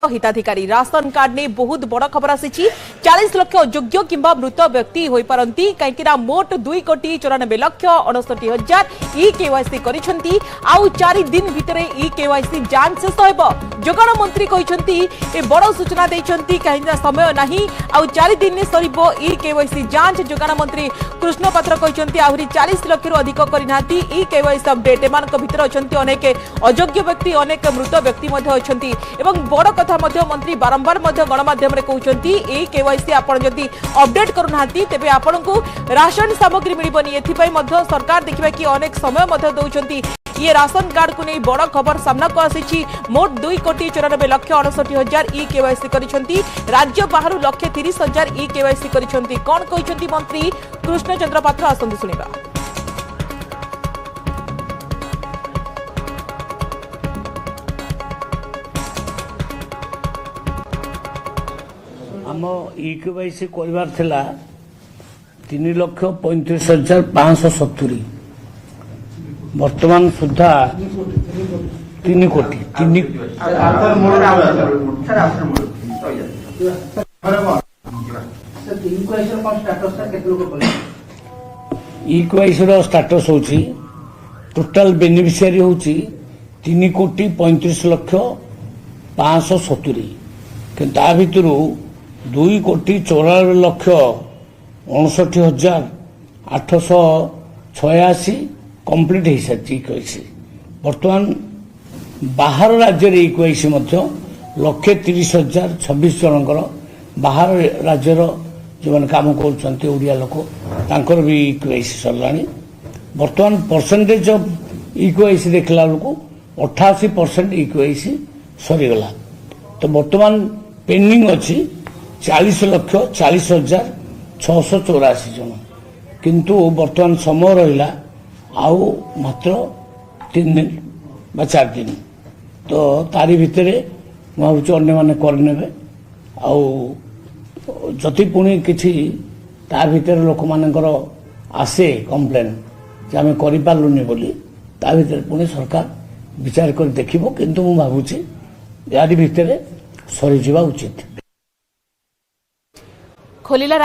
हिताधिकारी ration card ने बहुत बड़ खबर आसी 40 लाख अयोग्य किंबा मृत व्यक्ति होई पारंती कहीं मोट 2,94,68,000 ई केवाईसी करिसेंती आउ 4 दिन भितरे ई केवाईसी जांच शेष होइबो। जोगाण मंत्री कहिसेंती ए बड़ सूचना दैछंती कहीं समय नाही आउ 4 दिन ने सरिबो ई केवाईसी जांच। जोगाण मंत्री कृष्ण पात्र कहिसेंती आहुरी 40 लाख रु अधिक करिनाती ई केवाईसी अपडेट एमानक भितर अछंती अनेक अयोग्य व्यक्ति अनेक मृत व्यक्ति मध्ये अछंती एवं बड़ मंत्री बारंबार गणमाध्यम कहते ये केवाईसी आपड़ जदि अपडेट करूना तेरे आपण को राशन सामग्री मिलबनी। एथिपाई सरकार देखा कि अनेक समय दौरान ये राशन कार्ड को नहीं बड़ खबर सामना को आसी मोट 2,94,68,000 ई केवाईसी करिसेंती राज्य बाहर 1,30,000 ई केवाईसी करिसेंती। कौन कहते मंत्री कृष्ण चंद्र पात्र आसंतु सुनिबा। आम ई केवाईसी कर 3,35,570 वर्तमान सुधा 3 कोटी ई केवाईसी स्टाटस होची टोटाल बेनिफिशियरी होची 3,35,570 किंतु आ भितरु 2,94,68,886 कंप्लीट हो सारी इक्वेसी। बर्तमान बाहर राज्य इक्वेसी 1,30,026 जनकर बाहर राज्यर जो मैंने काम करिया लोक तांकर भी इक्वेसी सरला। बर्तमान परसेंटेज ऑफ इक्वेसी देखला बेलू 88% इक्वेसी सरीगला। तो बर्तमान पेंडिंग अच्छी 40,40,684 जन किंतु बर्तमान समय रहा आउ मात्र 3 दिन बा 4 दिन तो तारी भितर भावुँ अन्य मैंने करने आदि पुणी किसी ता भीतर लोक मानकर आसे कंप्लेन जे आम करूनी बोली ता भीतर पुणी सरकार विचार कर देखिबो किंतु मु भावुची यारी भितर सरीजिबा उचित। खोलिला